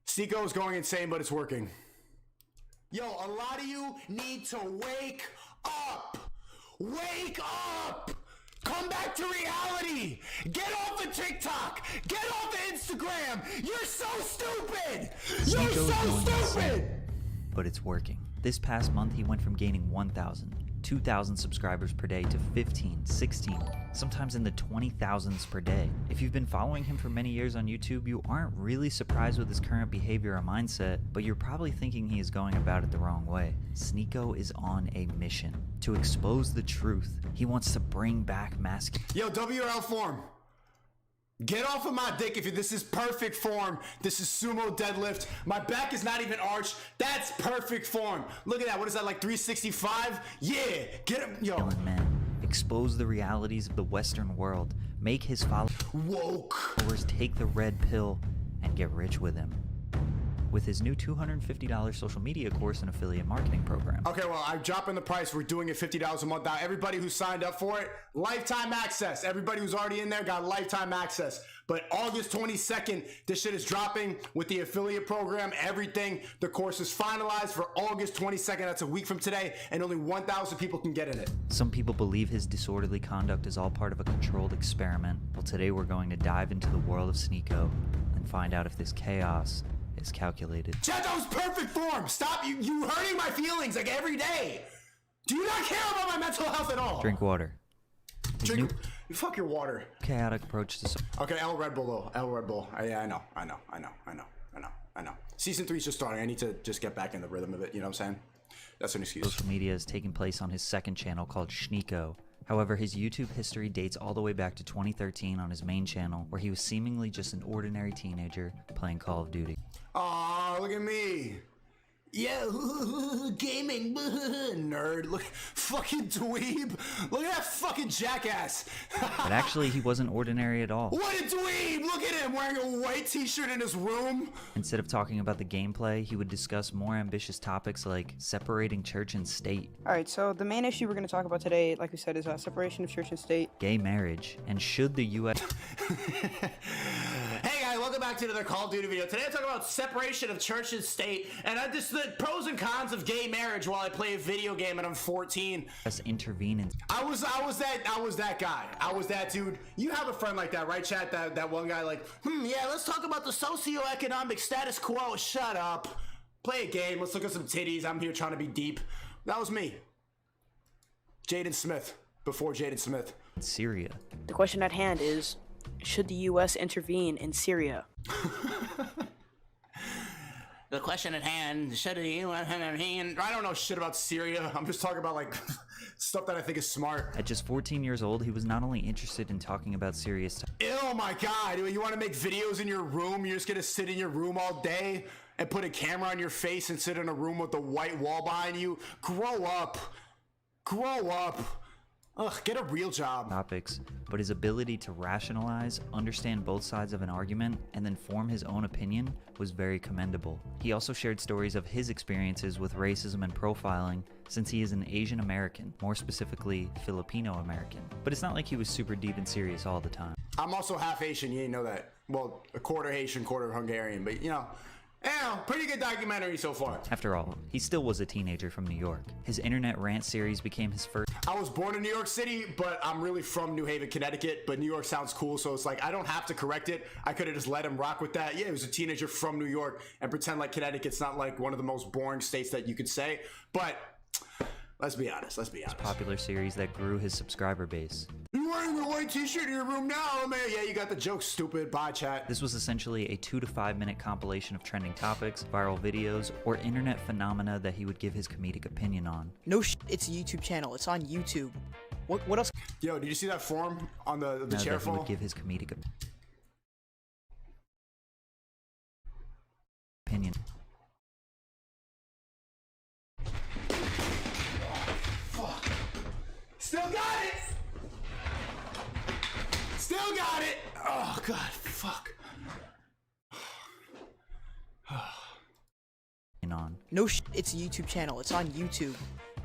Sneako is going insane, but it's working. Yo, a lot of you need to wake up. Wake up. Come back to reality. Get off of TikTok. Get off of Instagram. You're so stupid. You're so stupid. But it's working. This past month, he went from gaining 1,000, 2,000 subscribers per day to 15, 16, sometimes in the 20,000s per day. If you've been following him for many years on YouTube, you aren't really surprised with his current behavior or mindset, but you're probably thinking he is going about it the wrong way. Sneako is on a mission to expose the truth. He wants to bring back masculinity. Yo, WRL form. Get off of my dick if this is perfect form. This is sumo deadlift. My back is not even arched. That's perfect form. Look at that. What is that, like 365? Yeah, get him. Yo. Men. Expose the realities of the Western world. Make his followers take the red pill and get rich with him. With his new $250 social media course and affiliate marketing program. Okay, well, I'm dropping the price. We're doing it $50 a month now. Everybody who signed up for it, lifetime access. Everybody who's already in there got lifetime access. But August 22nd, this shit is dropping with the affiliate program, everything. The course is finalized for August 22nd. That's a week from today, and only 1,000 people can get in it. Some people believe his disorderly conduct is all part of a controlled experiment. Well, today we're going to dive into the world of Sneako and find out if this chaos is calculated. Chad, that was perfect form. Stop you hurting my feelings like every day. Do you not care about my mental health at all? Drink water. Fuck your water. Chaotic approach to. Okay, L Red Bull though. L Red Bull. Yeah, I know. Season 3's just starting. I need to just get back in the rhythm of it. You know what I'm saying? That's an excuse. Social media is taking place on his second channel called Shneako. However, his YouTube history dates all the way back to 2013 on his main channel, where he was seemingly just an ordinary teenager playing Call of Duty. Aw, look at me. Yeah, gaming, nerd. Look, fucking dweeb. Look at that fucking jackass. But actually, he wasn't ordinary at all. What a dweeb! Look at him wearing a white t-shirt in his room. Instead of talking about the gameplay, he would discuss more ambitious topics like separating church and state. Alright, so the main issue we're going to talk about today, like we said, is separation of church and state. Gay marriage, and should the U.S. Hey guys, welcome back to another Call of Duty video. Today I'm talking about separation of church and state, and just the pros and cons of gay marriage while I play a video game and I'm 14. intervene in. I was that guy. I was that dude. You have a friend like that, right, chat? That one guy like, yeah, let's talk about the socioeconomic status quo. Shut up. Play a game. Let's look at some titties. I'm here trying to be deep. That was me. Jaden Smith. Before Jaden Smith. Syria. The question at hand is, should the U.S. intervene in Syria? The question at hand, should the U.S. intervene? I don't know shit about Syria. I'm just talking about like stuff that I think is smart. At just 14 years old, he was not only interested in talking about serious Oh my god, you want to make videos in your room? You're just gonna sit in your room all day and put a camera on your face and sit in a room with a white wall behind you? Grow up. Grow up. Ugh, get a real job. Topics, but his ability to rationalize, understand both sides of an argument, and then form his own opinion was very commendable. He also shared stories of his experiences with racism and profiling, since he is an Asian American, more specifically Filipino American. But it's not like he was super deep and serious all the time. I'm also half Asian, you didn't know that. Well, a quarter Haitian, quarter Hungarian, but you know, pretty good documentary so far. After all, he still was a teenager from New York. His internet rant series became his first. I was born in New York City, but I'm really from New Haven, Connecticut, but New York sounds cool, so it's like I don't have to correct it. I could have just let him rock with that. Yeah, he was a teenager from New York, and pretend like Connecticut's not like one of the most boring states that you could say, but let's be honest, Popular series that grew his subscriber base. You wearing a white t-shirt in your room now, man? Yeah, you got the joke, stupid. Bye, chat. This was essentially a 2 to 5 minute compilation of trending topics, viral videos, or internet phenomena that he would give his comedic opinion on. No it's a YouTube channel. It's on YouTube. What else? Yo, did you see that form on the chair that fall? He would give his comedic opinion. Fuck. Still got it! Still got it! Oh, God, fuck. No it's a YouTube channel. It's on YouTube.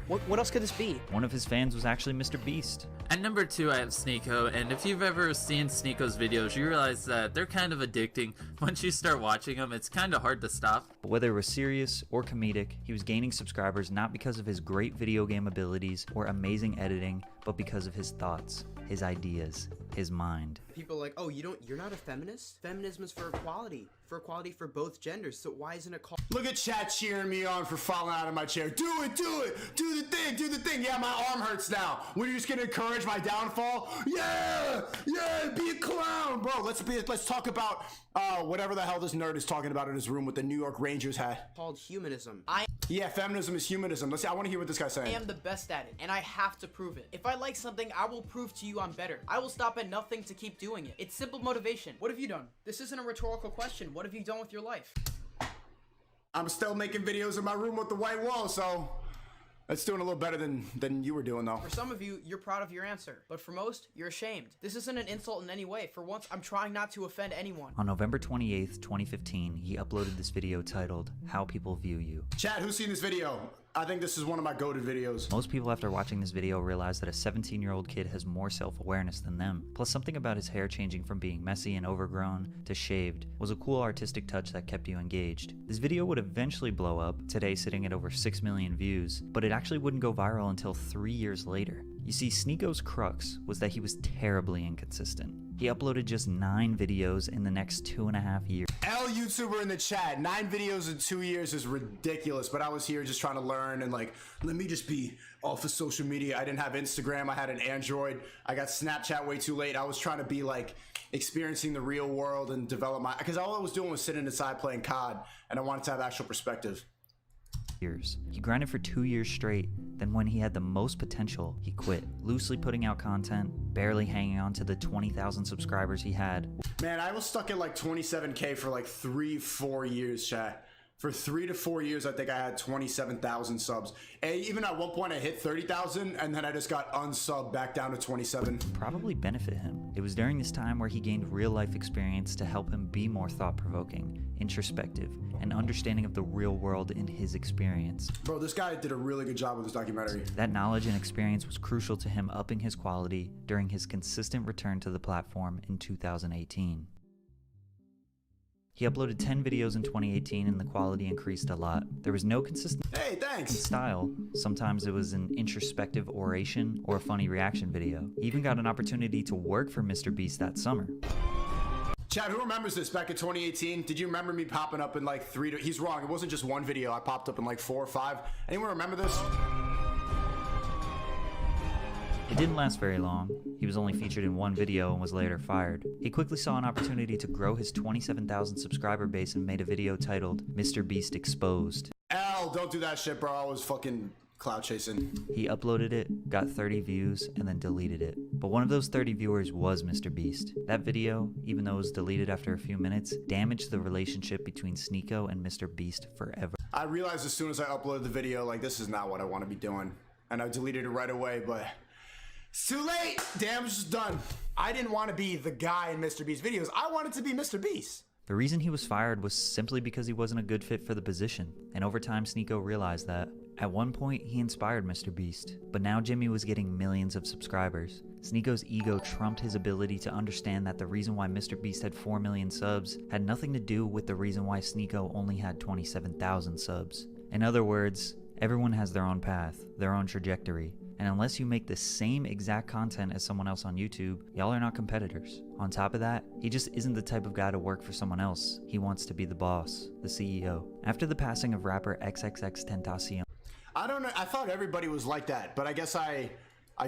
What else could this be? One of his fans was actually Mr. Beast. At number 2, I have Sneako, and if you've ever seen Sneako's videos, you realize that they're kind of addicting. Once you start watching them, it's kind of hard to stop. But whether it was serious or comedic, he was gaining subscribers not because of his great video game abilities or amazing editing, but because of his thoughts, his ideas, his mind. People are like, oh, you're not a feminist? Feminism is for equality for both genders, so why isn't it called? Look at chat cheering me on for falling out of my chair. Do it, do the thing. Yeah, my arm hurts now. What, are you just gonna encourage my downfall? Yeah, be a clown, bro. Let's talk about whatever the hell this nerd is talking about in his room with the New York Rangers hat. Called humanism. Yeah, feminism is humanism. Let's see, I want to hear what this guy's saying. I am the best at it, and I have to prove it. If I like something, I will prove to you I'm better. I will stop at nothing to keep doing it. It's simple motivation. What have you done? This isn't a rhetorical question. What have you done with your life? I'm still making videos in my room with the white wall, so that's doing a little better than you were doing, though. For some of you, you're proud of your answer, but for most, you're ashamed. This isn't an insult in any way. For once, I'm trying not to offend anyone. On November 28th, 2015, he uploaded this video titled, How People View You. Chat, who's seen this video? I think this is one of my go-to videos. Most people after watching this video realize that a 17-year-old kid has more self-awareness than them. Plus, something about his hair changing from being messy and overgrown to shaved was a cool artistic touch that kept you engaged. This video would eventually blow up, today sitting at over 6 million views, but it actually wouldn't go viral until 3 years later. You see, Sneako's crux was that he was terribly inconsistent. He uploaded just 9 videos in the next 2.5 years. L YouTuber in the chat, 9 videos in 2 years is ridiculous, but I was here just trying to learn and like, let me just be off of social media. I didn't have Instagram, I had an Android, I got Snapchat way too late. I was trying to be like experiencing the real world and develop my, because all I was doing was sitting inside playing COD and I wanted to have actual perspective. He grinded for 2 years straight, then when he had the most potential, he quit, loosely putting out content, barely hanging on to the 20,000 subscribers he had. Man, I was stuck at like 27K for like 3-4 years, chat. For 3 to 4 years, I think I had 27,000 subs. And even at one point I hit 30,000 and then I just got unsubbed back down to 27. Probably benefit him. It was during this time where he gained real life experience to help him be more thought-provoking, introspective, and understanding of the real world in his experience. Bro, this guy did a really good job with this documentary. That knowledge and experience was crucial to him upping his quality during his consistent return to the platform in 2018. He uploaded 10 videos in 2018 and the quality increased a lot. There was no consistent style. Sometimes it was an introspective oration or a funny reaction video. He even got an opportunity to work for Mr. Beast that summer. Chad, who remembers this back in 2018? Did you remember me popping up in like 3 to... He's wrong, it wasn't just one video. I popped up in like 4 or 5. Anyone remember this? It didn't last very long. He was only featured in one video and was later fired. He quickly saw an opportunity to grow his 27,000 subscriber base and made a video titled Mr. Beast Exposed. L, don't do that shit, bro. I was fucking cloud chasing. He uploaded it, got 30 views, and then deleted it. But one of those 30 viewers was Mr. Beast. That video, even though it was deleted after a few minutes, damaged the relationship between Sneako and Mr. Beast forever. I realized as soon as I uploaded the video, like, this is not what I want to be doing. And I deleted it right away, but... it's too late! Damage is done. I didn't want to be the guy in Mr. Beast's videos. I wanted to be Mr. Beast. The reason he was fired was simply because he wasn't a good fit for the position. And over time, Sneako realized that. At one point, he inspired Mr. Beast. But now Jimmy was getting millions of subscribers. Sneako's ego trumped his ability to understand that the reason why Mr. Beast had 4 million subs had nothing to do with the reason why Sneako only had 27,000 subs. In other words, everyone has their own path, their own trajectory. And unless you make the same exact content as someone else on YouTube, y'all are not competitors. On top of that, he just isn't the type of guy to work for someone else. He wants to be the boss, the CEO. After the passing of rapper XXXTentacion, I don't know, I thought everybody was like that, but I guess I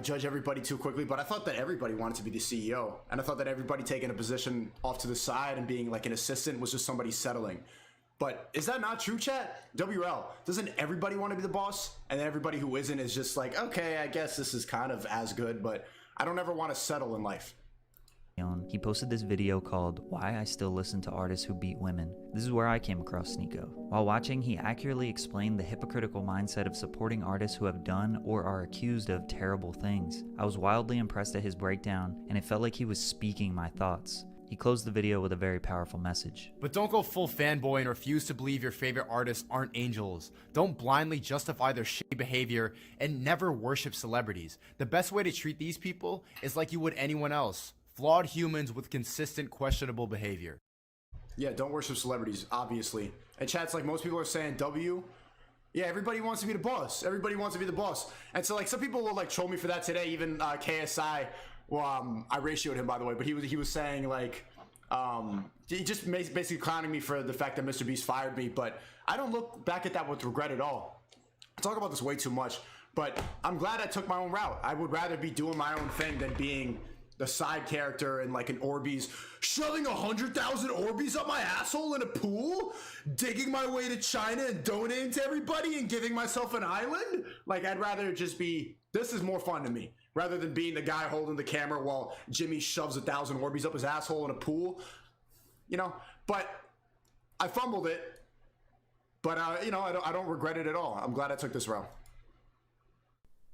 judge everybody too quickly, but I thought that everybody wanted to be the CEO. And I thought that everybody taking a position off to the side and being like an assistant was just somebody settling. But is that not true, chat? WL, doesn't everybody want to be the boss? And everybody who isn't is just like, okay, I guess this is kind of as good, but I don't ever want to settle in life. he posted this video called Why I Still Listen to Artists Who Beat Women. This is where I came across Sneako. While watching, he accurately explained the hypocritical mindset of supporting artists who have done or are accused of terrible things. I was wildly impressed at his breakdown, and it felt like he was speaking my thoughts. He closed the video with a very powerful message. But don't go full fanboy and refuse to believe your favorite artists aren't angels. Don't blindly justify their shitty behavior and never worship celebrities. The best way to treat these people is like you would anyone else. Flawed humans with consistent questionable behavior. Yeah, don't worship celebrities, obviously. And chat's like most people are saying W. Yeah, everybody wants to be the boss. Everybody wants to be the boss. And so like some people will like troll me for that today. Even KSI, well, I ratioed him by the way, but he was saying like he just basically clowning me for the fact that Mr. Beast fired me. But I don't look back at that with regret at all. I talk about this way too much, but I'm glad I took my own route. I would rather be doing my own thing than being the side character in like an Orbeez, shoving 100,000 Orbeez up my asshole in a pool, digging my way to China and donating to everybody and giving myself an island. Like I'd rather just be, this is more fun to me, rather than being the guy holding the camera while Jimmy shoves 1,000 Orbeez up his asshole in a pool, you know. But I fumbled it, but you know, I don't regret it at all. I'm glad I took this route.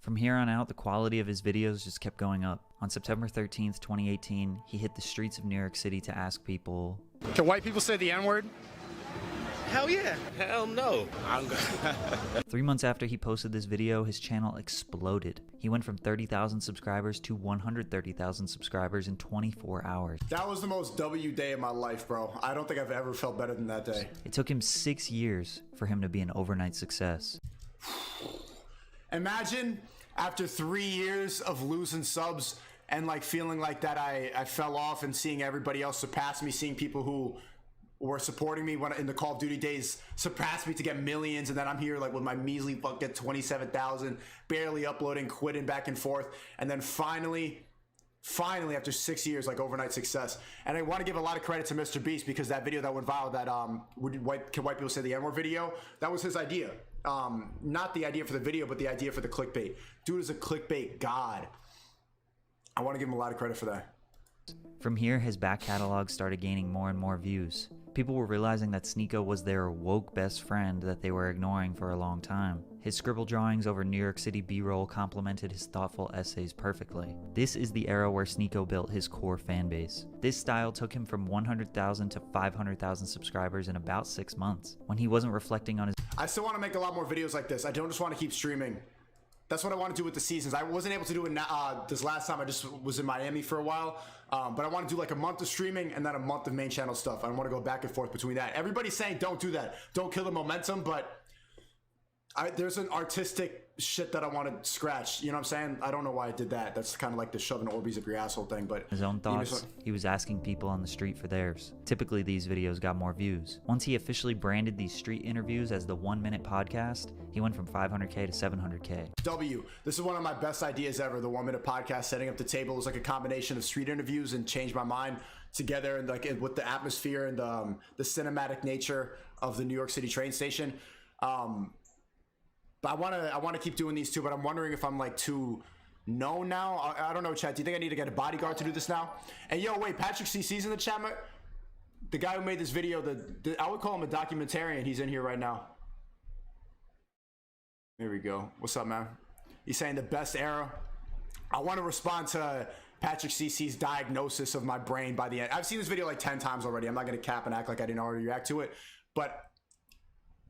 From here on out, the quality of his videos just kept going up. On September 13th, 2018, he hit the streets of New York City to ask people, Can white people say the N-word? Hell yeah. Hell no. 3 months after he posted this video, his channel exploded. He went from 30,000 subscribers to 130,000 subscribers in 24 hours. That was the most W day of my life, bro. I don't think I've ever felt better than that day. It took him 6 years for him to be an overnight success. Imagine after 3 years of losing subs and like feeling like that I fell off and seeing everybody else surpass me, seeing people who were supporting me when in the Call of Duty days surpass me to get millions, and then I'm here like with my measly fuck at 27,000, barely uploading, quitting back and forth, and then finally after 6 years, like overnight success. And I want to give a lot of credit to Mr. Beast because that video that went viral, that can white people say the N-word video, that was his idea. Not the idea for the video, but the idea for the clickbait. Dude is a clickbait god. I want to give him a lot of credit for that. From here, his back catalog started gaining more and more views. People were realizing that Sneako was their woke best friend that they were ignoring for a long time. His scribble drawings over New York City B-roll complemented his thoughtful essays perfectly. This is the era where Sneako built his core fanbase. This style took him from 100,000 to 500,000 subscribers in about 6 months. When he wasn't reflecting on his... I still want to make a lot more videos like this. I don't just want to keep streaming. That's what I want to do with the seasons. I wasn't able to do it this last time. I just was in Miami for a while. But I want to do like a month of streaming and then a month of main channel stuff. I want to go back and forth between that. Everybody's saying don't do that. Don't kill the momentum, but there's an artistic shit that I want to scratch. You know what I'm saying? I don't know why I did that. That's kind of like the shoving Orbeez up your asshole thing, but... his own thoughts, he was asking people on the street for theirs. Typically, these videos got more views. Once he officially branded these street interviews as the 1 minute podcast, he went from 500K to 700K. W, this is one of my best ideas ever, the 1 minute podcast. Setting up the table was like a combination of street interviews and Change My Mind together, and like with the atmosphere and the cinematic nature of the New York City train station. But I want to keep doing these too, but I'm wondering if I'm like too known now. I don't know, chat. Do you think I need to get a bodyguard to do this now? And yo, wait, Patrick CC's in the chat. The guy who made this video, I would call him a documentarian. He's in here right now. There we go. What's up, man? He's saying the best era. I want to respond to Patrick CC's diagnosis of my brain by the end. I've seen this video like 10 times already. I'm not going to cap and act like I didn't already react to it. But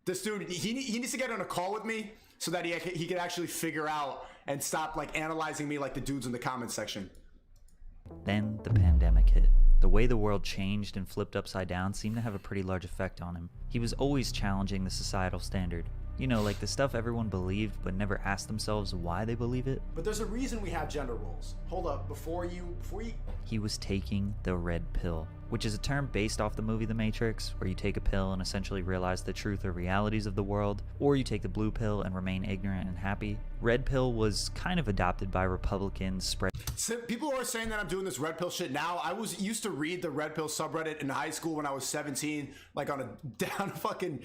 this dude, he needs to get on a call with me so that he could actually figure out and stop like analyzing me like the dudes in the comments section. Then the pandemic hit. The way the world changed and flipped upside down seemed to have a pretty large effect on him. He was always challenging the societal standard. You know, like the stuff everyone believed but never asked themselves why they believe it. But there's a reason we have gender roles. Hold up, before you... He was taking the red pill, which is a term based off the movie The Matrix, where you take a pill and essentially realize the truth or realities of the world, or you take the blue pill and remain ignorant and happy. Red pill was kind of adopted by Republicans. People are saying that I'm doing this red pill shit now. I used to read the red pill subreddit in high school when I was 17, like on a fucking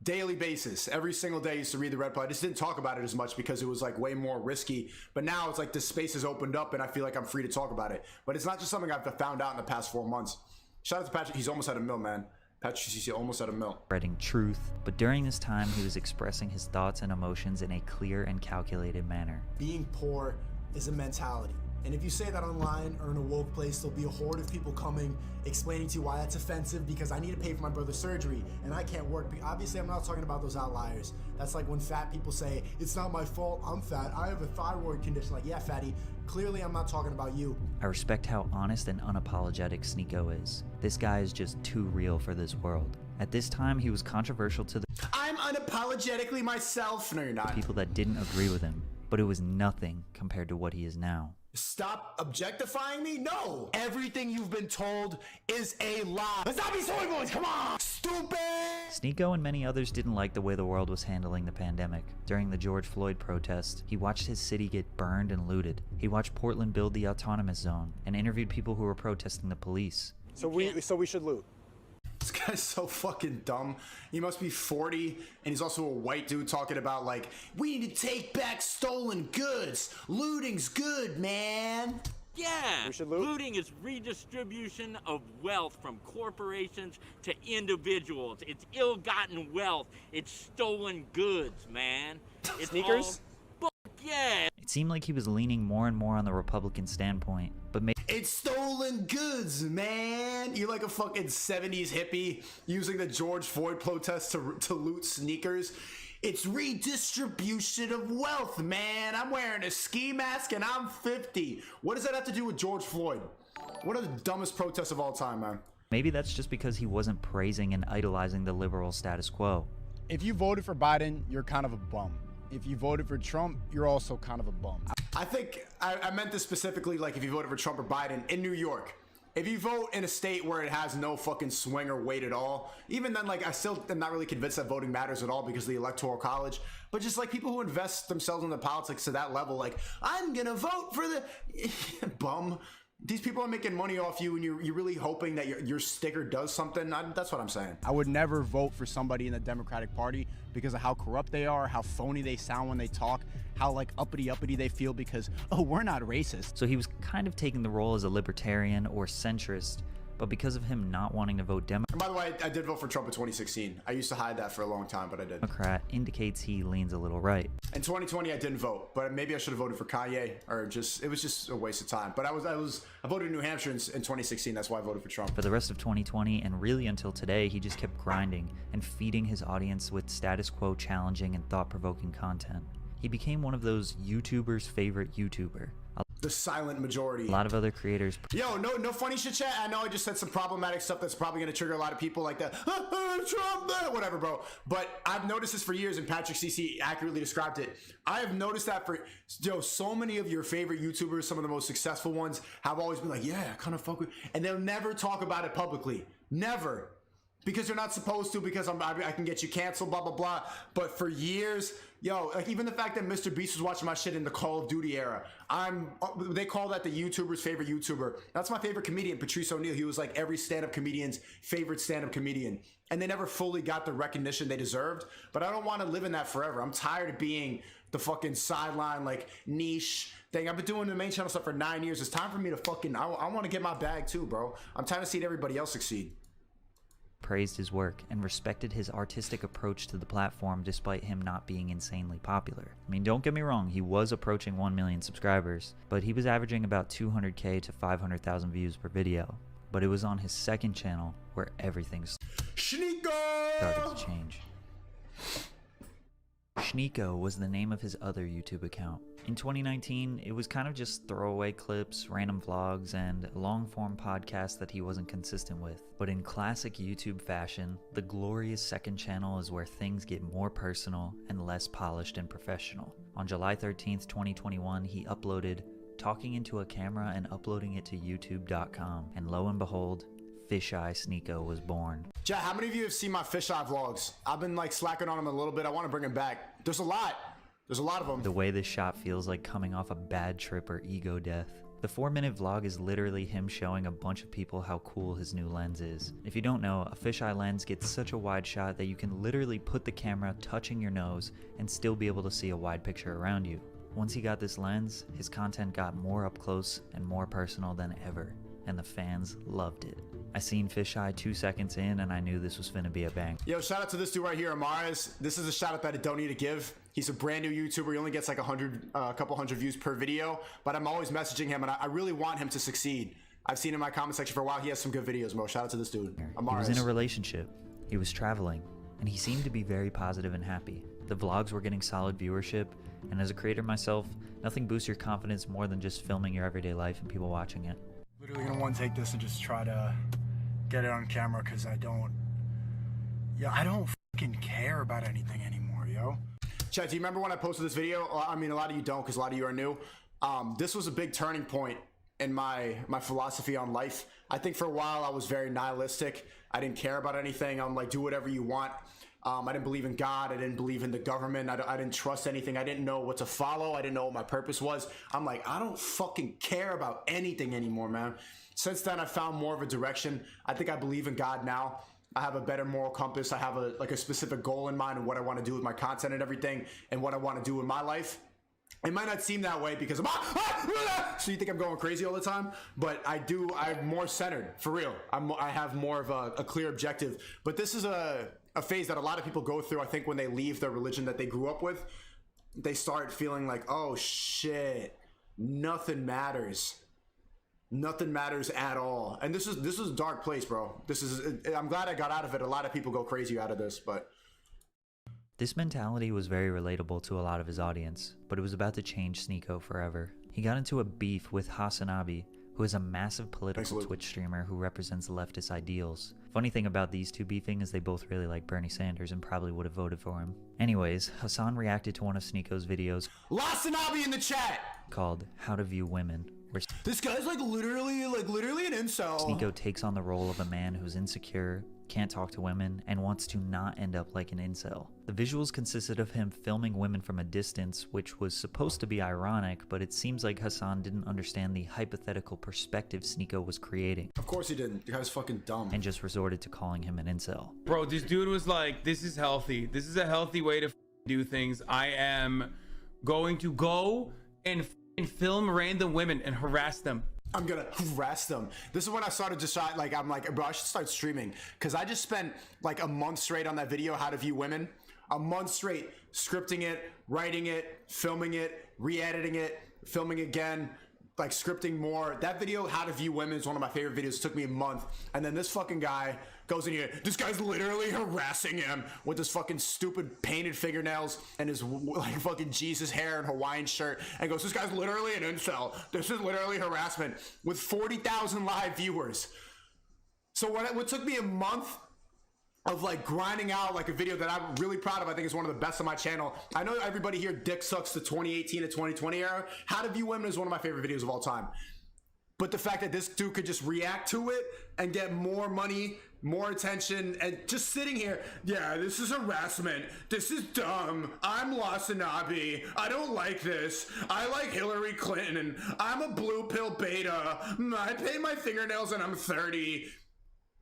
daily basis. Every single day I used to read the red pill. I just didn't talk about it as much because it was like way more risky. But now it's like this space has opened up and I feel like I'm free to talk about it. But it's not just something I've found out in the past 4 months. Shout out to Patrick. He's almost at $1 million, man. Patrick CC almost at $1 million. Spreading truth. But during this time, he was expressing his thoughts and emotions in a clear and calculated manner. Being poor is a mentality. And if you say that online or in a woke place, there'll be a horde of people coming, explaining to you why that's offensive because I need to pay for my brother's surgery and I can't work. Obviously, I'm not talking about those outliers. That's like when fat people say, it's not my fault, I'm fat, I have a thyroid condition. Like, yeah, fatty, clearly I'm not talking about you. I respect how honest and unapologetic Sneako is. This guy is just too real for this world. At this time, he was controversial to the I'm unapologetically myself. No, you're not. people that didn't agree with him, but it was nothing compared to what he is now. Stop objectifying me? No! Everything you've been told is a lie. Let's not be soy boys, come on! Stupid! Sneako and many others didn't like the way the world was handling the pandemic. During the George Floyd protest, he watched his city get burned and looted. He watched Portland build the autonomous zone and interviewed people who were protesting the police. So we should loot. This guy's so fucking dumb. He must be 40, and he's also a white dude talking about, like, we need to take back stolen goods. Looting's good, man. Yeah, We should loot? looting is redistribution of wealth from corporations to individuals. It's ill-gotten wealth. It's stolen goods, man. It's Sneakers? all yeah. It seemed like he was leaning more and more on the Republican standpoint, but maybe It's stolen goods, man. You're like a fucking 70s hippie using the George Floyd protest to loot sneakers. It's redistribution of wealth, man. I'm wearing a ski mask and I'm 50. What does that have to do with George Floyd? One of the dumbest protests of all time, man. maybe that's just because he wasn't praising and idolizing the liberal status quo. If you voted for Biden, you're kind of a bum. If you voted for Trump, you're also kind of a bum. I think I meant this specifically, like if you voted for Trump or Biden in New York. If you vote in a state where it has no fucking swing or weight at all, even then, like, I still am not really convinced that voting matters at all because of the Electoral College. But just like people who invest themselves in the politics to that level, like, I'm gonna vote for the bum. These people are making money off you, and you're really hoping that your sticker does something. That's what I'm saying. I would never vote for somebody in the Democratic Party because of how corrupt they are, how phony they sound when they talk, how like uppity they feel because, oh, we're not racist. So he was kind of taking the role as a libertarian or centrist, but because of him not wanting to vote And by the way, I did vote for Trump in 2016. I used to hide that for a long time, but I did. Democrat indicates he leans a little right. In 2020, I didn't vote, but maybe I should have voted for Kanye, or it was just a waste of time. But I voted in New Hampshire in 2016. That's why I voted for Trump. For the rest of 2020 and really until today, he just kept grinding and feeding his audience with status quo challenging and thought-provoking content. He became one of those YouTubers' favorite YouTuber. The silent majority. A lot of other creators. Yo, no funny shit, chat. I know I just said some problematic stuff that's probably gonna trigger a lot of people, like that. Trump, whatever, bro. But I've noticed this for years, and Patrick CC accurately described it. I have noticed that for so many of your favorite YouTubers, some of the most successful ones, have always been like, yeah, I kind of fuck with, and they'll never talk about it publicly, never. Because they're not supposed to, because I can get you canceled, blah, blah, blah. But for years, yo, like even the fact that Mr. Beast was watching my shit in the Call of Duty era, they call that the YouTuber's favorite YouTuber. That's my favorite comedian, Patrice O'Neal. He was like every stand-up comedian's favorite stand-up comedian. And they never fully got the recognition they deserved. But I don't want to live in that forever. I'm tired of being the fucking sideline, like, niche thing. I've been doing the main channel stuff for 9 years. It's time for me to fucking, I want to get my bag too, bro. I'm tired of seeing everybody else succeed. Praised his work and respected his artistic approach to the platform despite him not being insanely popular. I mean, don't get me wrong, he was approaching 1 million subscribers, but he was averaging about 200k to 500,000 views per video. But it was on his second channel where everything started to change. Sneako was the name of his other YouTube account. In 2019, it was kind of just throwaway clips, random vlogs, and long-form podcasts that he wasn't consistent with. But in classic YouTube fashion, the glorious second channel is where things get more personal and less polished and professional. On July 13th, 2021, he uploaded talking into a camera and uploading it to youtube.com. And lo and behold, Fisheye Sneako was born. Chat, how many of you have seen my fisheye vlogs? I've been like slacking on them a little bit. I want to bring them back. There's a lot of them. The way this shot feels like coming off a bad trip or ego death. The 4-minute vlog is literally him showing a bunch of people how cool his new lens is. If you don't know, a fisheye lens gets such a wide shot that you can literally put the camera touching your nose and still be able to see a wide picture around you. Once he got this lens, his content got more up close and more personal than ever. and the fans loved it. I seen Fisheye 2 seconds in and I knew this was finna be a bang. Yo, shout out to this dude right here, Amaris. This is a shout out that I don't need to give. He's a brand new YouTuber. He only gets like a couple hundred views per video, but I'm always messaging him and I really want him to succeed. I've seen him in my comment section for a while. He has some good videos, bro. Shout out to this dude, Amaris. He was in a relationship, he was traveling, and he seemed to be very positive and happy. The vlogs were getting solid viewership, and as a creator myself, nothing boosts your confidence more than just filming your everyday life and people watching it. Literally gonna one take this and just try to get it on camera because I don't fucking care about anything anymore, yo. Chad, do you remember when I posted this video? I mean, a lot of you don't because a lot of you are new. This was a big turning point in my philosophy on life. I think for a while I was very nihilistic. I didn't care about anything. I'm like, do whatever you want. I didn't believe in God. I didn't believe in the government. I didn't trust anything. I didn't know what to follow. I didn't know what my purpose was. I'm like, I don't fucking care about anything anymore, man. Since then, I found more of a direction. I think I believe in God now. I have a better moral compass. I have a specific goal in mind of what I want to do with my content and everything and what I want to do in my life. It might not seem that way because so you think I'm going crazy all the time, but I'm more centered, for real. I have more of a clear objective. But this is a phase that a lot of people go through. I think when they leave the religion that they grew up with, they start feeling like, oh shit, nothing matters. Nothing matters at all. And this is a dark place, bro. I'm glad I got out of it. A lot of people go crazy out of this, but this mentality was very relatable to a lot of his audience, but it was about to change Sneako forever. He got into a beef with Hasanabi, who is a massive political Twitch streamer who represents leftist ideals. Funny thing about these two beefing is they both really like Bernie Sanders and probably would have voted for him. Anyways, Hassan reacted to one of Sneako's videos Hasanabi in the chat called How to View Women, where this guy's like literally an incel. Sneako takes on the role of a man who's insecure, can't talk to women, and wants to not end up like an incel. The visuals consisted of him filming women from a distance, which was supposed to be ironic, but it seems like Hassan didn't understand the hypothetical perspective Sneako was creating. Of course he didn't. The guy's fucking dumb. And just resorted to calling him an incel. Bro, this dude was like, this is healthy. This is a healthy way to do things. I am going to go and film random women and harass them. I'm gonna harass them. This is when I started just like, I'm like, bro, I should start streaming. Cause I just spent like a month straight on that video, How to View Women. A month straight, scripting it, writing it, filming it, re-editing it, filming again, like scripting more. That video, How to View Women, is one of my favorite videos. It took me a month. And then this fucking guy goes in here. This guy's literally harassing him with his fucking stupid painted fingernails and his like fucking Jesus hair and Hawaiian shirt, and goes, this guy's literally an incel. This is literally harassment with 40,000 live viewers. So what took me a month of like grinding out like a video that I'm really proud of, I think is one of the best on my channel. I know everybody here dick sucks the 2018 to 2020 era. How to View Women is one of my favorite videos of all time. But the fact that this dude could just react to it and get more money, more attention, and just sitting here, yeah, this is harassment. This is dumb. I'm Hasanabi. I don't like this. I like Hillary Clinton. I'm a blue pill beta. I paint my fingernails and I'm 30.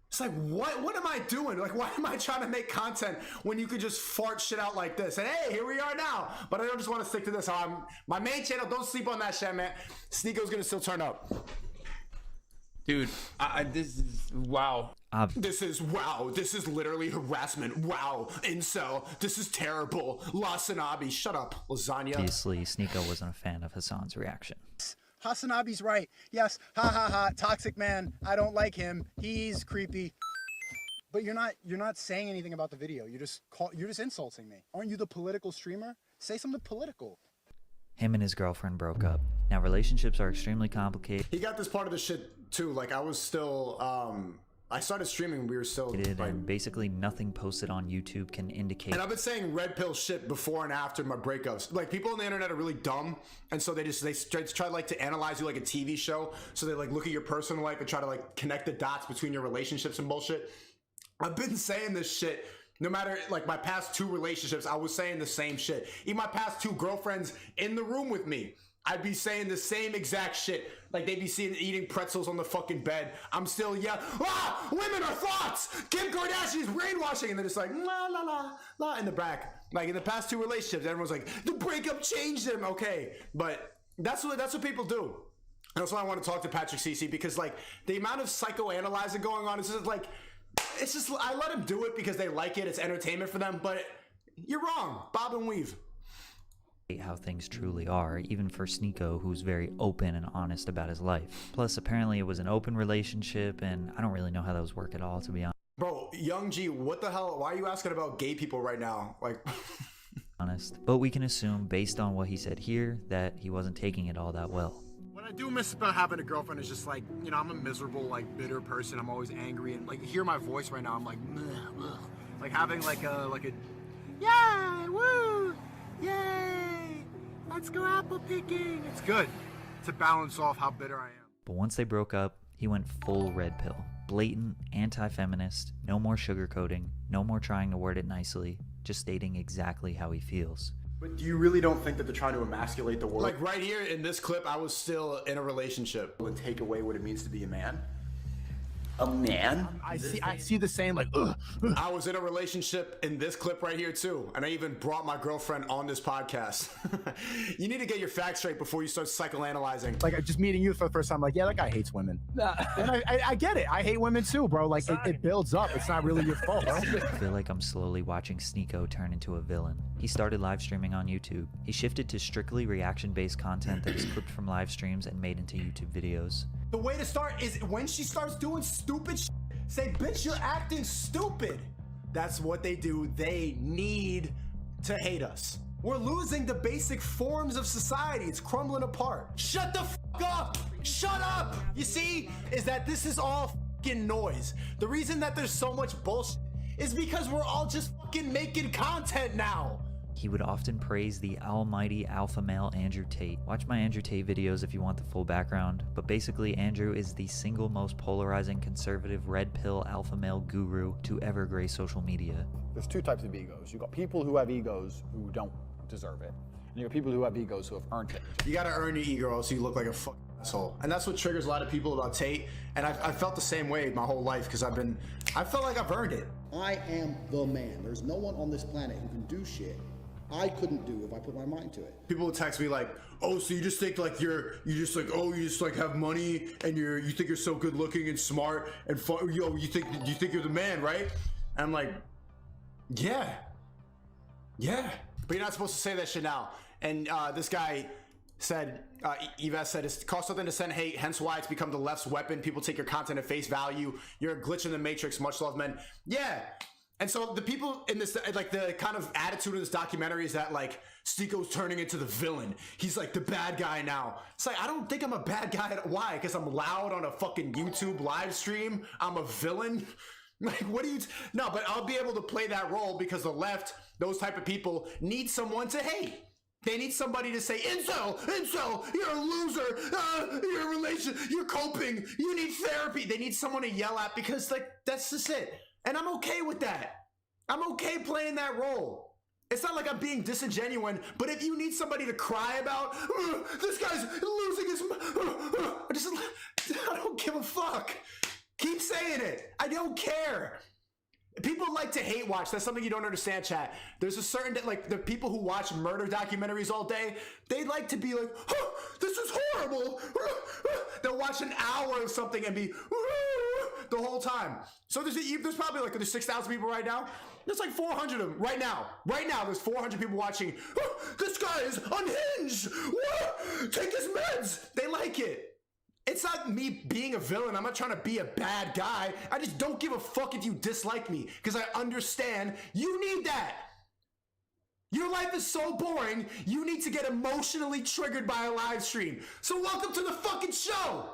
It's like, what am I doing? Like, why am I trying to make content when you could just fart shit out like this? And hey, here we are now. But I don't just want to stick to this. My main channel, don't sleep on that shit, man. Sneako's gonna still turn up. Dude, this is wow. This is wow. This is literally harassment. Wow. Incel. This is terrible. Hasanabi. Shut up, lasagna. Obviously, Sneako wasn't a fan of Hassan's reaction. Hasanabi's right. Yes, ha ha ha, toxic man. I don't like him. He's creepy. But you're not saying anything about the video. You're just insulting me. Aren't you the political streamer? Say something political. Him and his girlfriend broke up. Now, relationships are extremely complicated. He got this part of the shit too. Like, I was still I started streaming, we were still like, and basically nothing posted on YouTube can indicate. And I've been saying red pill shit before and after my breakups. Like, people on the internet are really dumb, and so they try like to analyze you like a TV show. So they like look at your personal life and try to like connect the dots between your relationships and bullshit. I've been saying this shit. No matter like my past 2 relationships, I was saying the same shit. Even my past 2 girlfriends in the room with me, I'd be saying the same exact shit. Like, they'd be eating pretzels on the fucking bed. I'm still yelling, women are thoughts! Kim Kardashian's brainwashing! And they're just like, la la la la in the back. Like, in the past 2 relationships, everyone's like, the breakup changed them. Okay, but that's what people do. And that's why I want to talk to Patrick Cece, because like the amount of psychoanalyzing going on is just like, it's just, I let them do it because they like it. It's entertainment for them, but you're wrong. Bob and weave. How things truly are, even for Sneako, who's very open and honest about his life. Plus, apparently it was an open relationship, and I don't really know how those work at all, to be honest. Bro, Young G, what the hell? Why are you asking about gay people right now? Like, But we can assume, based on what he said here, that he wasn't taking it all that well. What I do miss about having a girlfriend is just like, you know, I'm a miserable, like, bitter person. I'm always angry, and like, you hear my voice right now. I'm like, ugh. Like having like a, yeah, woo, yay, let's go apple picking. It's good to balance off how bitter I am. But once they broke up, he went full red pill. Blatant anti-feminist, no more sugarcoating, no more trying to word it nicely, just stating exactly how he feels. But you really don't think that they're trying to emasculate the world? like right here in this clip, I was still in a relationship. And take away what it means to be a man? A man? I see the same, like, ugh. I was in a relationship in this clip right here too, and I even brought my girlfriend on this podcast. You need to get your facts straight before you start psychoanalyzing. Like, just meeting you for the first time, like, yeah, that guy hates women. And I get it. I hate women too, bro. Like, it builds up. It's not really your fault, bro. I feel like I'm slowly watching Sneako turn into a villain. He started live streaming on YouTube. He shifted to strictly reaction-based content that is clipped from live streams and made into YouTube videos. The way to start is when she starts doing stupid shit, say, bitch, you're acting stupid. That's what they do. They need to hate us. We're losing the basic forms of society. It's crumbling apart. Shut the fuck up. Shut up. You see, is that this is all fucking noise. The reason that there's so much bullshit is because we're all just fucking making content now. He would often praise the almighty alpha male Andrew Tate. Watch my Andrew Tate videos if you want the full background, but basically Andrew is the single most polarizing conservative red pill alpha male guru to ever grace social media. There's two types of egos. You've got people who have egos who don't deserve it, and you've got people who have egos who have earned it. You gotta earn your ego or else you look like a fucking asshole. And that's what triggers a lot of people about Tate, and I felt the same way my whole life because I felt like I've earned it. I am the man. There's no one on this planet who can do shit I couldn't do if I put my mind to it. People would text me like, oh, so you just think like you just have money and you think you're so good looking and smart and fun, you think you're the man, right? And I'm like, yeah, but you're not supposed to say that shit now. And this guy said, Yves said, it costs something to send hate, hence why it's become the left's weapon. People take your content at face value. You're a glitch in the matrix, much love, men. Yeah. And so the people in this, like the kind of attitude of this documentary is that like Sneako's turning into the villain. He's like the bad guy now. It's like, I don't think I'm a bad guy. Why? Because I'm loud on a fucking YouTube live stream. I'm a villain. Like, what do you, no, but I'll be able to play that role because the left, those type of people need someone to hate. They need somebody to say, incel, you're a loser, you're a relation, you're coping, you need therapy. They need someone to yell at because like, that's just it. And I'm okay with that. I'm okay playing that role. It's not like I'm being disingenuous, but if you need somebody to cry about, this guy's losing his, I don't give a fuck. Keep saying it. I don't care. People like to hate watch. That's something you don't understand, chat. There's a certain, like, the people who watch murder documentaries all day, they like to be like, this is horrible. They'll watch an hour of something and be the whole time. So there's probably like, there's 6,000 people right now. There's like 400 of them right now. Right now, there's 400 people watching. This guy is unhinged. Take his meds. They like it. It's not me being a villain. I'm not trying to be a bad guy. I just don't give a fuck if you dislike me because I understand you need that. Your life is so boring, you need to get emotionally triggered by a live stream. So welcome to the fucking show.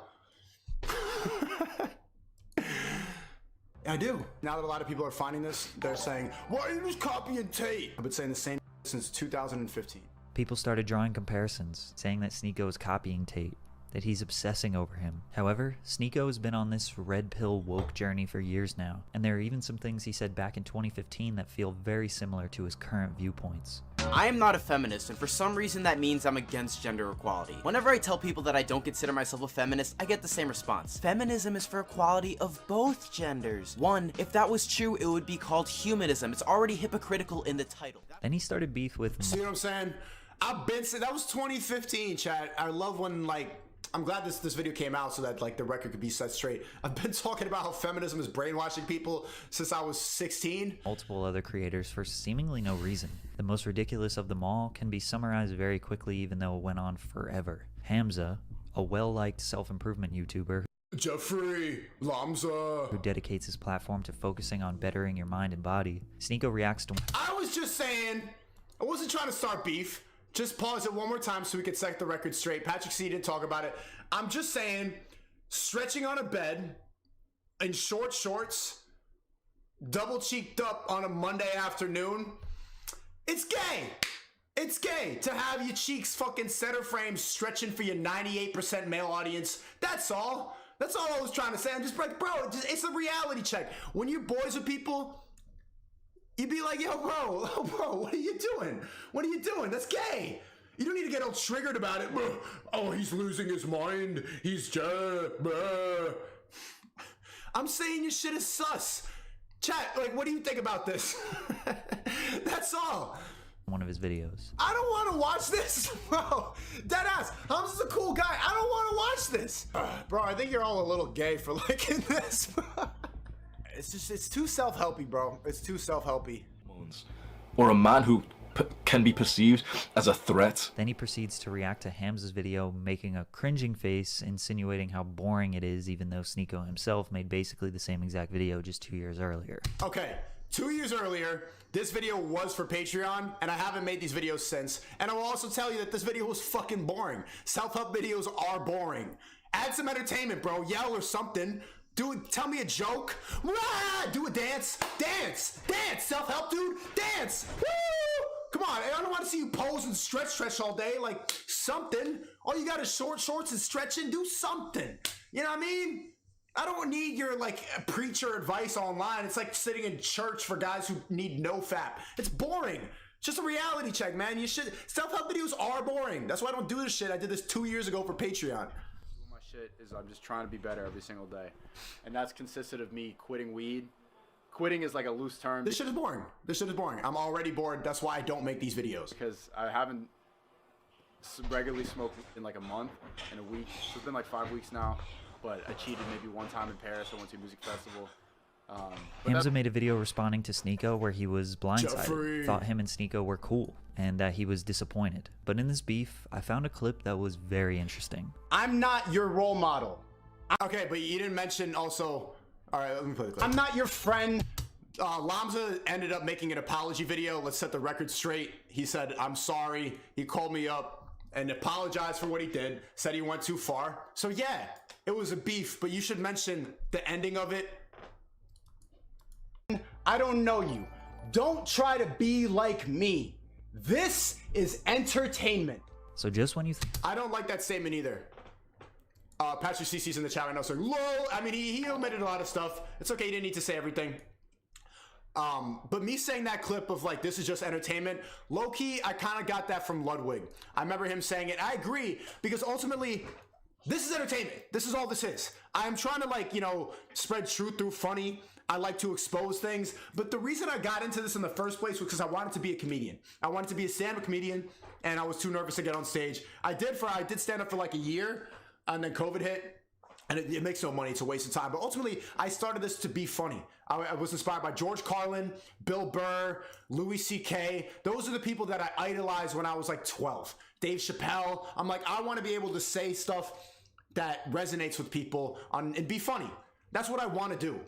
I do. Now that a lot of people are finding this, they're saying, why are you just copying Tate? I've been saying the same since 2015. People started drawing comparisons, saying that Sneako is copying Tate, that he's obsessing over him. However, Sneako has been on this red pill woke journey for years now, and there are even some things he said back in 2015 that feel very similar to his current viewpoints. I am not a feminist, and for some reason that means I'm against gender equality. Whenever I tell people that I don't consider myself a feminist, I get the same response. Feminism is for equality of both genders. One, if that was true, it would be called humanism. It's already hypocritical in the title. Then he started beef with... See what I'm saying? I've been saying, that was 2015, chat. I love when, like, I'm glad this video came out so that like the record could be set straight. I've been talking about how feminism is brainwashing people since I was 16. Multiple other creators for seemingly no reason. The most ridiculous of them all can be summarized very quickly, even though it went on forever. Hamza, a well-liked self-improvement YouTuber Jeffrey Lamza, who dedicates his platform to focusing on bettering your mind and body. Sneako Reacts To. I was just saying, I wasn't trying to start beef. Just pause it one more time so we can set the record straight. Patrick C didn't talk about it. I'm just saying, stretching on a bed in short shorts, double cheeked up on a Monday afternoon, it's gay. It's gay to have your cheeks fucking center frame stretching for your 98% male audience. That's all. That's all I was trying to say. I'm just like, bro, it's a reality check. When you're boys with people, you'd be like, yo, bro, what are you doing? What are you doing? That's gay. You don't need to get all triggered about it. Oh, he's losing his mind. He's just... I'm saying your shit is sus. Chat, like, what do you think about this? That's all. One of his videos. I don't want to watch this, bro. Deadass. Hamza's a cool guy. I don't want to watch this. Bro, I think you're all a little gay for liking this. It's too self-helpy, bro. It's too self-helpy. Or a man who can be perceived as a threat. Then he proceeds to react to Hamza's video, making a cringing face, insinuating how boring it is, even though Sneako himself made basically the same exact video just 2 years earlier. Okay, 2 years earlier, this video was for Patreon, and I haven't made these videos since. And I will also tell you that this video was fucking boring. Self-help videos are boring. Add some entertainment, bro. Yell or something. Tell me a joke. Wah! Do a dance. Dance. Self-help, dude. Dance. Woo! Come on. I don't want to see you pose and stretch all day. Like, something. All you got is short shorts and stretching. Do something. You know what I mean? I don't need your, like, preacher advice online. It's like sitting in church for guys who need no fap. It's boring. It's just a reality check, man. You should. Self-help videos are boring. That's why I don't do this shit. I did this 2 years ago for Patreon. My shit is I'm just trying to be better every single day. And that's consisted of me quitting weed. Quitting is like a loose term. This shit is boring. This shit is boring. I'm already bored. That's why I don't make these videos. Because I haven't regularly smoked in like a month and a week. So it's been like 5 weeks now. But I cheated maybe one time in Paris. I went to a music festival. Hamza made a video responding to Sneako where he was blindsided, Jeffrey. Thought him and Sneako were cool, and that he was disappointed. But in this beef, I found a clip that was very interesting. I'm not your role model. Okay, but you didn't mention also... Alright, let me play the clip. I'm not your friend. Lamza ended up making an apology video. Let's set the record straight. He said, I'm sorry. He called me up and apologized for what he did. Said he went too far. So yeah, it was a beef, but you should mention the ending of it. I don't know you. Don't try to be like me. This is entertainment. So just when you I don't like that statement either. Patrick CC's in the chat right now saying, lol. I mean, he omitted a lot of stuff. It's okay, he didn't need to say everything. But me saying that clip of like, this is just entertainment, low-key, I kind of got that from Ludwig. I remember him saying it. I agree, because ultimately, this is entertainment. This is all this is. I'm trying to like, you know, spread truth through funny. I like to expose things. But the reason I got into this in the first place was because I wanted to be a comedian. I wanted to be a stand-up comedian, and I was too nervous to get on stage. I did stand up for like a year, and then COVID hit, and it makes no money. It's a waste of time. But ultimately, I started this to be funny. I was inspired by George Carlin, Bill Burr, Louis C.K. Those are the people that I idolized when I was like 12. Dave Chappelle. I'm like, I want to be able to say stuff that resonates with people and be funny. That's what I want to do.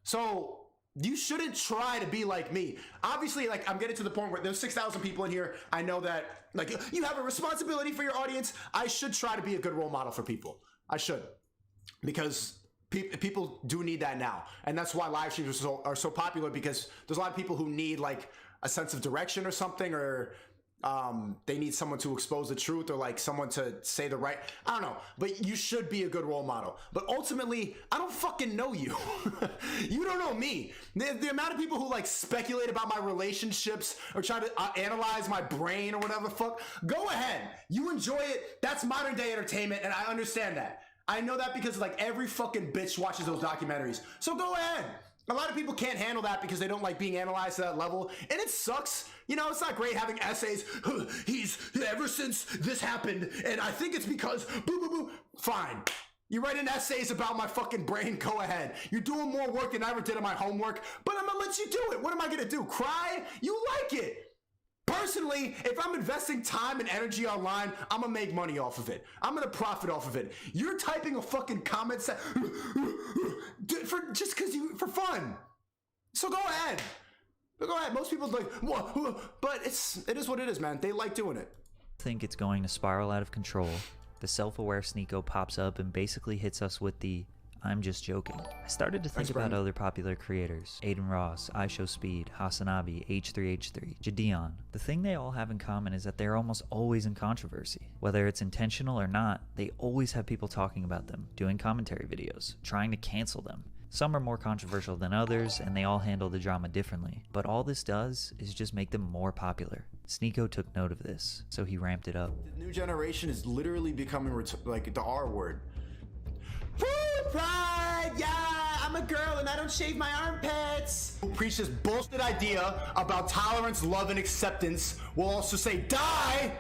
So you shouldn't try to be like me. Obviously, like, I'm getting to the point where there's 6,000 people in here. I know that, like, you have a responsibility for your audience. I should try to be a good role model for people. I should. Because people do need that now. And that's why live streams are so popular, because there's a lot of people who need, like, a sense of direction or something, or they need someone to expose the truth, or like someone to say the right, I don't know, but you should be a good role model. But ultimately, I don't fucking know you. You don't know me. The amount of people who like speculate about my relationships or try to analyze my brain or whatever the fuck, go ahead. You enjoy it. That's modern day entertainment, and I understand that. I know that because like every fucking bitch watches those documentaries. So go ahead. A lot of people can't handle that because they don't like being analyzed to that level, and it sucks. You know, it's not great having essays. He's ever since this happened, and I think it's because boo boo boo. Fine. You write in essays about my fucking brain, go ahead. You're doing more work than I ever did on my homework, but I'm gonna let you do it. What am I gonna do? Cry? You like it. Personally, if I'm investing time and energy online, I'm gonna make money off of it. I'm gonna profit off of it. You're typing a fucking comment for fun. So go ahead. Go ahead. Most people like, but it is what it is, man. They like doing it. I think it's going to spiral out of control. The self-aware Sneako pops up and basically hits us with the "I'm just joking." I started to think about other popular creators: Aiden Ross, iShowSpeed, Hasanabi, H3H3, Jadeon. The thing they all have in common is that they're almost always in controversy. Whether it's intentional or not, they always have people talking about them, doing commentary videos, trying to cancel them. Some are more controversial than others, and they all handle the drama differently. But all this does is just make them more popular. Sneako took note of this, so he ramped it up. The new generation is literally becoming like the R word. Pride, yeah, I'm a girl and I don't shave my armpits. Who preach this bullshit idea about tolerance, love, and acceptance will also say die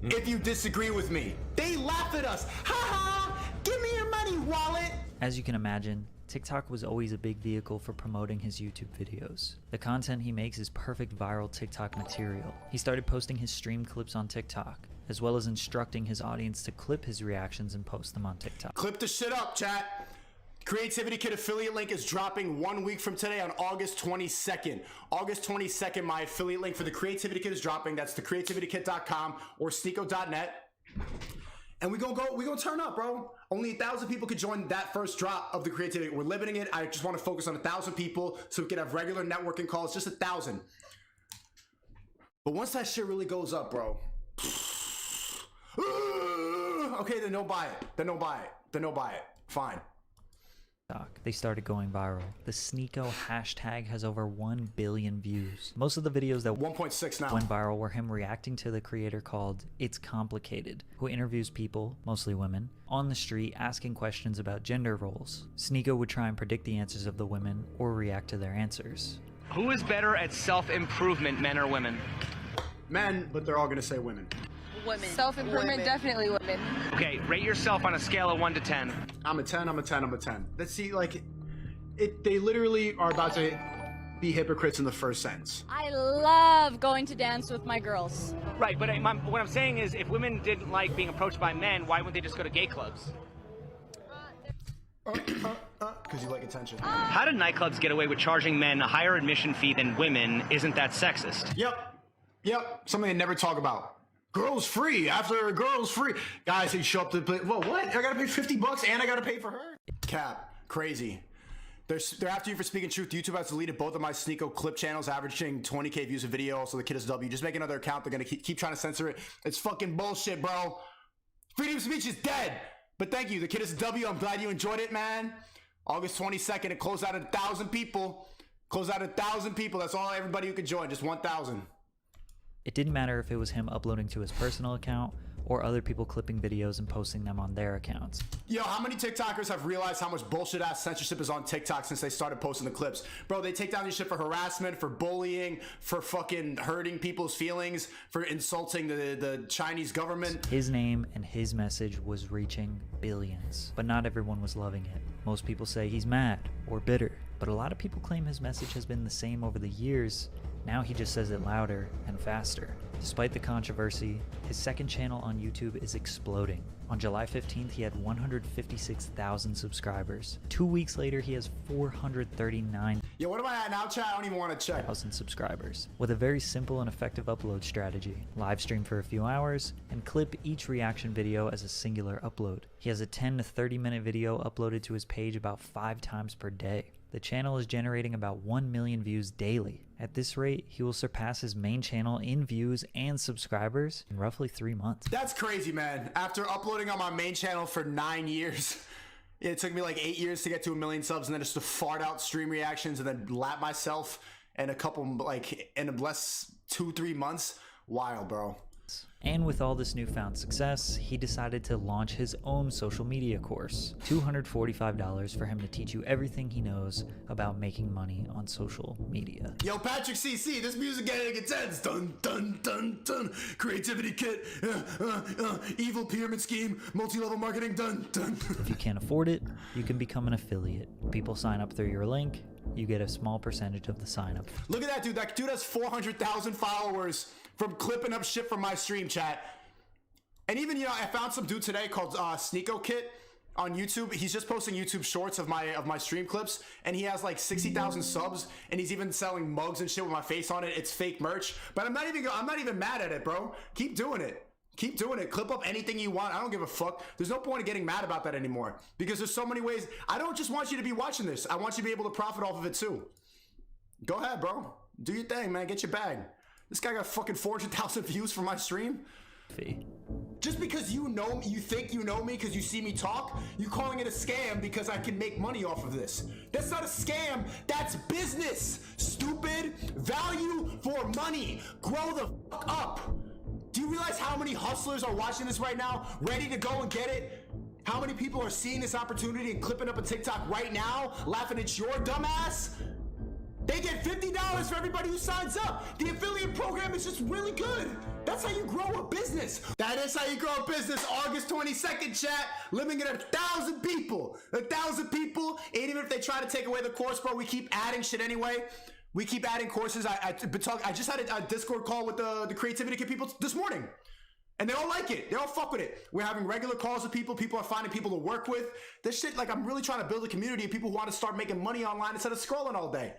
if you disagree with me. They laugh at us. Ha ha, give me your money, wallet. As you can imagine, TikTok was always a big vehicle for promoting his YouTube videos. The content he makes is perfect viral TikTok material. He started posting his stream clips on TikTok, as well as instructing his audience to clip his reactions and post them on TikTok. Clip the shit up, chat. Creativity Kid affiliate link is dropping 1 week from today on August 22nd. August 22nd, my affiliate link for the Creativity Kid is dropping. That's thecreativitykid.com or sneako.net. And we gonna turn up, bro. Only 1,000 people could join that first drop of the Creativity. We're limiting it. I just want to focus on 1,000 people so we can have regular networking calls. Just 1,000. But once that shit really goes up, bro. Okay, then don't buy it. Then don't buy it. Then don't buy it. Fine. They started going viral. The Sneako hashtag has over 1 billion views. Most of the videos that 1.6 now went viral were him reacting to the creator called It's Complicated, who interviews people, mostly women, on the street asking questions about gender roles. Sneako would try and predict the answers of the women or react to their answers. Who is better at self-improvement, men or women? Men, but they're all gonna say women. Women. Self-improvement, definitely women. Okay, rate yourself on a scale of 1 to 10. I'm a 10, I'm a 10, I'm a 10. Let's see, like, they literally are about to be hypocrites in the first sentence. I love going to dance with my girls. Right, but what I'm saying is if women didn't like being approached by men, why wouldn't they just go to gay clubs? Because you like attention. How did nightclubs get away with charging men a higher admission fee than women? Isn't that sexist? Yep, something they never talk about. Girls free, after girls free. Guys, they show up to play. Whoa, what? I gotta pay $50 and I gotta pay for her? Cap, crazy. They're after you for speaking truth. YouTube has deleted both of my Sneako clip channels, averaging 20K views a video. Also, the Kid is W. Just make another account. They're gonna keep trying to censor it. It's fucking bullshit, bro. Freedom of speech is dead. But thank you, the Kid is W. I'm glad you enjoyed it, man. August 22nd, it closed out 1,000 people. Closed out 1,000 people. That's all everybody who could join. Just 1,000. It didn't matter if it was him uploading to his personal account or other people clipping videos and posting them on their accounts. Yo, how many TikTokers have realized how much bullshit ass censorship is on TikTok since they started posting the clips? Bro, they take down this shit for harassment, for bullying, for fucking hurting people's feelings, for insulting the Chinese government. His name and his message was reaching billions, but not everyone was loving it. Most people say he's mad or bitter, but a lot of people claim his message has been the same over the years. Now he just says it louder and faster. Despite the controversy, his second channel on YouTube is exploding. On July 15th, he had 156,000 subscribers. 2 weeks later, he has 439,000 Yo, what am I at now, chat? I don't even want to check. subscribers. With a very simple and effective upload strategy. Live stream for a few hours, and clip each reaction video as a singular upload. He has a 10 to 30 minute video uploaded to his page about 5 times per day. The channel is generating about 1 million views daily. At this rate, he will surpass his main channel in views and subscribers in roughly 3 months. That's crazy, man. After uploading on my main channel for 9 years, it took me like 8 years to get to 1 million subs, and then just to fart out stream reactions and then lap myself in a couple, like, in less 2-3 months. Wild, bro. And with all this newfound success, he decided to launch his own social media course. $245 for him to teach you everything he knows about making money on social media. Yo, Patrick CC, this music getting intense. Dun, dun, dun, dun. Creativity kit, evil pyramid scheme, multi-level marketing, dun, dun. If you can't afford it, you can become an affiliate. People sign up through your link, you get a small percentage of the sign up. Look at that dude. That dude has 400,000 followers from clipping up shit from my stream chat. And even, you know, I found some dude today called Sneako Kit on YouTube. He's just posting YouTube shorts of my stream clips, and he has like 60,000 subs, and he's even selling mugs and shit with my face on it. It's fake merch, but I'm not even mad at it, bro. Keep doing it. Keep doing it. Clip up anything you want. I don't give a fuck. There's no point in getting mad about that anymore, because there's so many ways. I don't just want you to be watching this. I want you to be able to profit off of it too. Go ahead, bro. Do your thing, man. Get your bag. This guy got fucking 400,000 views for my stream. Just because you know me, you think you know me because you see me talk, you calling it a scam because I can make money off of this. That's not a scam. That's business. Stupid. Value for money. Grow the fuck up. Do you realize how many hustlers are watching this right now, ready to go and get it? How many people are seeing this opportunity and clipping up a TikTok right now, laughing at your dumb ass? They get $50 for everybody who signs up. The affiliate program is just really good. That's how you grow a business. That is how you grow a business. August 22nd, chat. Limiting it at 1,000 people. 1,000 people. And even if they try to take away the course, bro, we keep adding shit anyway. We keep adding courses. I just had a Discord call with the Creativity Kit people this morning. And they all like it. They all fuck with it. We're having regular calls with people. People are finding people to work with. This shit, like, I'm really trying to build a community of people who want to start making money online instead of scrolling all day.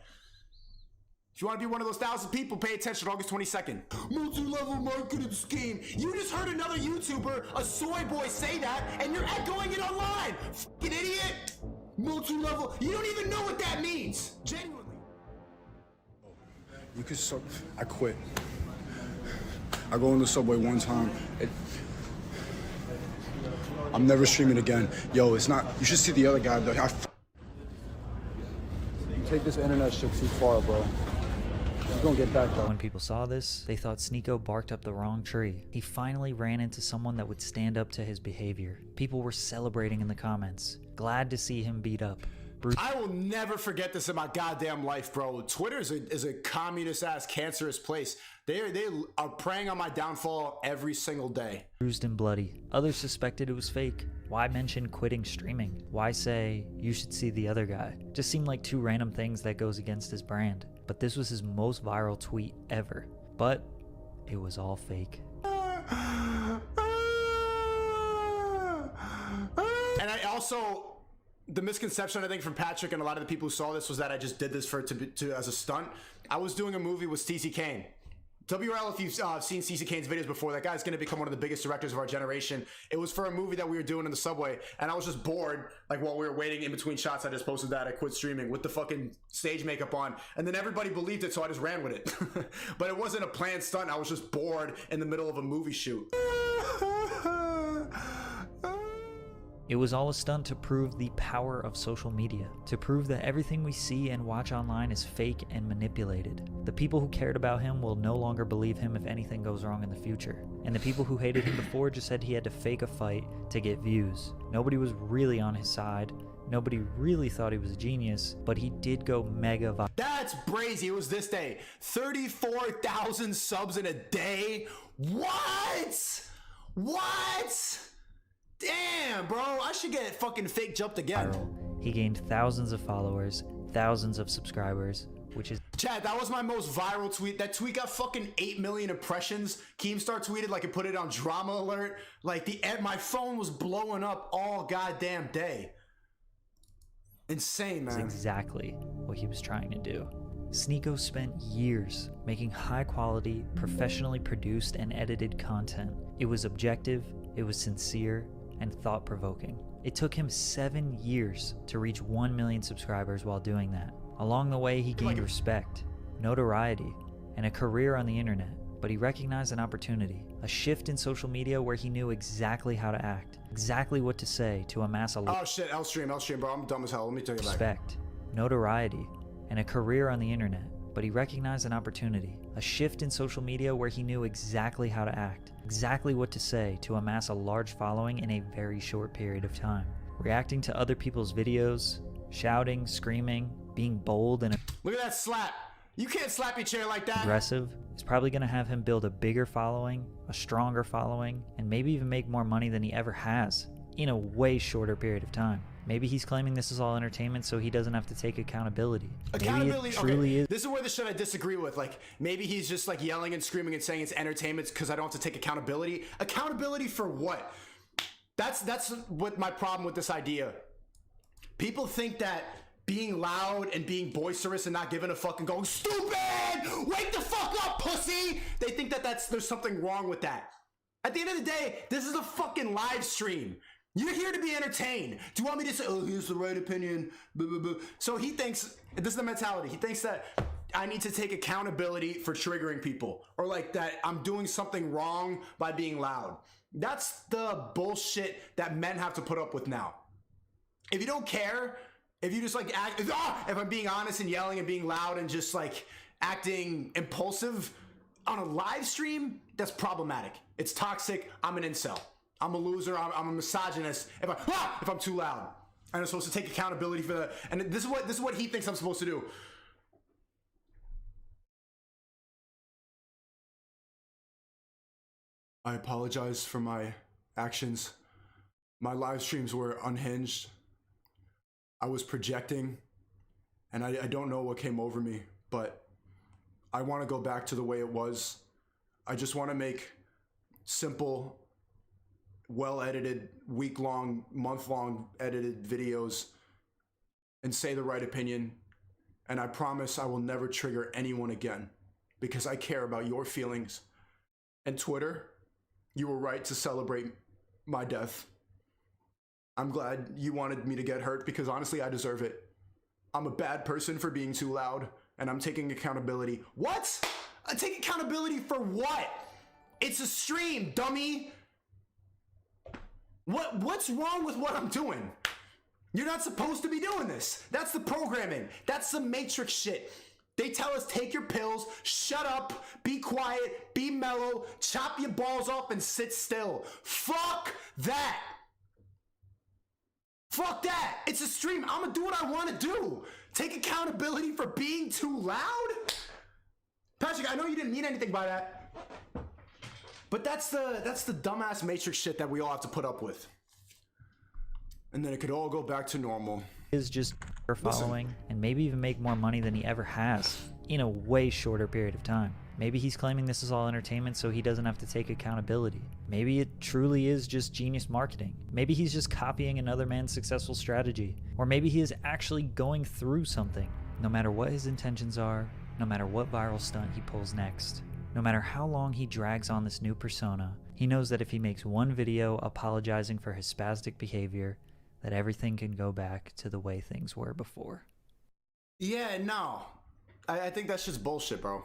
If you want to be one of those 1,000 people, pay attention August 22nd. Multi-level marketing scheme. You just heard another YouTuber, a soy boy, say that, and you're echoing it online. Fucking idiot. Multi-level. You don't even know what that means. Genuinely. You could I quit. I go in the subway one time. I'm never streaming again. Yo, it's not. You should see the other guy. You take this internet shit too far, bro. You're gonna get back though. When people saw this, they thought Sneako barked up the wrong tree. He finally ran into someone that would stand up to his behavior. People were celebrating in the comments, glad to see him beat up. I will never forget this in my goddamn life, bro. Twitter is a communist-ass, cancerous place. They are preying on my downfall every single day. Bruised and bloody. Others suspected it was fake. Why mention quitting streaming? Why say, you should see the other guy? Just seemed like two random things that goes against his brand. But this was his most viral tweet ever. But it was all fake. And I also... The misconception, I think, from Patrick and a lot of the people who saw this was that I just did this as a stunt. I was doing a movie with Stacey Kane. WRL, if you've seen Stacey Kane's videos before, that guy's going to become one of the biggest directors of our generation. It was for a movie that we were doing in the subway, and I was just bored. Like, while we were waiting in between shots, I just posted that. I quit streaming with the fucking stage makeup on, and then everybody believed it, so I just ran with it. But it wasn't a planned stunt. I was just bored in the middle of a movie shoot. It was all a stunt to prove the power of social media, to prove that everything we see and watch online is fake and manipulated. The people who cared about him will no longer believe him if anything goes wrong in the future. And the people who hated him before just said he had to fake a fight to get views. Nobody was really on his side. Nobody really thought he was a genius, but he did go mega viral. That's brazy. It was this day. 34,000 subs in a day? What? What? Damn, bro, I should get fucking fake jumped again. He gained thousands of followers, thousands of subscribers, which is... Chad, that was my most viral tweet. That tweet got fucking 8 million impressions. Keemstar tweeted like it put it on drama alert. Like my phone was blowing up all goddamn day. Insane, man. That's exactly what he was trying to do. Sneako spent years making high quality, professionally produced and edited content. It was objective, it was sincere, and thought-provoking. It took him 7 years to reach 1 million subscribers while doing that. Along the way, he gained respect, notoriety, and a career on the internet, but he recognized an opportunity, a shift in social media where he knew exactly how to act, exactly what to say to amass a lot Oh shit, L stream, bro, I'm dumb as hell. Let me tell you respect, notoriety, and a career on the internet, but he recognized an opportunity, a shift in social media where he knew exactly how to act, exactly what to say to amass a large following in a very short period of time. Reacting to other people's videos, shouting, screaming, being bold and look at that slap. You can't slap your chair like that. aggressive is probably going to have him build a bigger following, a stronger following, and maybe even make more money than he ever has in a way shorter period of time. Maybe he's claiming this is all entertainment so he doesn't have to take accountability. Accountability, maybe it truly is. This is where the shit I disagree with. Like, maybe he's just like yelling and screaming and saying it's entertainment because I don't have to take accountability. Accountability for what? That's what my problem with this idea. People think that being loud and being boisterous and not giving a fuck and going, stupid! Wake the fuck up, pussy! They think that there's something wrong with that. At the end of the day, this is a fucking live stream. You're here to be entertained. Do you want me to say, oh, here's the right opinion? Blah, blah, blah. So he thinks, this is the mentality. He thinks that I need to take accountability for triggering people, or like that I'm doing something wrong by being loud. That's the bullshit that men have to put up with now. If you don't care, if you just like act, if I'm being honest and yelling and being loud and just like acting impulsive on a live stream, that's problematic. It's toxic. I'm an incel. I'm a loser. I'm a misogynist. If I'm too loud, and I'm supposed to take accountability for that. And this is what he thinks I'm supposed to do. I apologize for my actions. My live streams were unhinged. I was projecting, and I don't know what came over me, but I want to go back to the way it was. I just want to make simple, well-edited, week-long, month-long edited videos and say the right opinion. And I promise I will never trigger anyone again because I care about your feelings. And Twitter, you were right to celebrate my death. I'm glad you wanted me to get hurt because honestly, I deserve it. I'm a bad person for being too loud and I'm taking accountability. What? I take accountability for what? It's a stream, dummy. What's wrong with what I'm doing? You're not supposed to be doing this. That's the programming. That's the Matrix shit. They tell us take your pills, shut up, be quiet, be mellow, chop your balls off and sit still. Fuck that. Fuck that. It's a stream. I'm gonna do what I want to do. Take accountability for being too loud? Patrick, I know you didn't mean anything by that. But that's the dumbass Matrix shit that we all have to put up with. And then it could all go back to normal. Is just for following and maybe even make more money than he ever has in a way shorter period of time. Maybe he's claiming this is all entertainment so he doesn't have to take accountability. Maybe it truly is just genius marketing. Maybe he's just copying another man's successful strategy. Or maybe he is actually going through something. No matter what his intentions are, no matter what viral stunt he pulls next, no matter how long he drags on this new persona, he knows that if he makes one video apologizing for his spastic behavior, that everything can go back to the way things were before. Yeah, no. I think that's just bullshit, bro.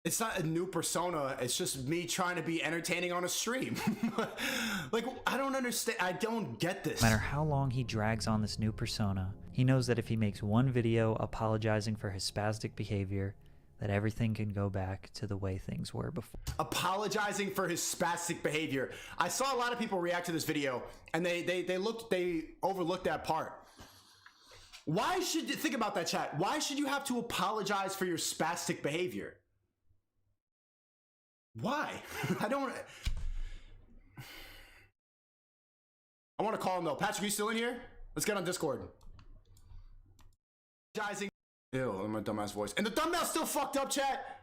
It's not a new persona. It's just me trying to be entertaining on a stream. Like, I don't understand. I don't get this. No matter how long he drags on this new persona, he knows that if he makes one video apologizing for his spastic behavior, that everything can go back to the way things were before. Apologizing for his spastic behavior. I saw a lot of people react to this video and they overlooked that part. Why should you think about that, chat? Why should you have to apologize for your spastic behavior? Why? I want to call him though. Patrick, you still in here? Let's get on Discord. Apologizing. Ew, my dumbass voice. And the thumbnail's still fucked up, chat.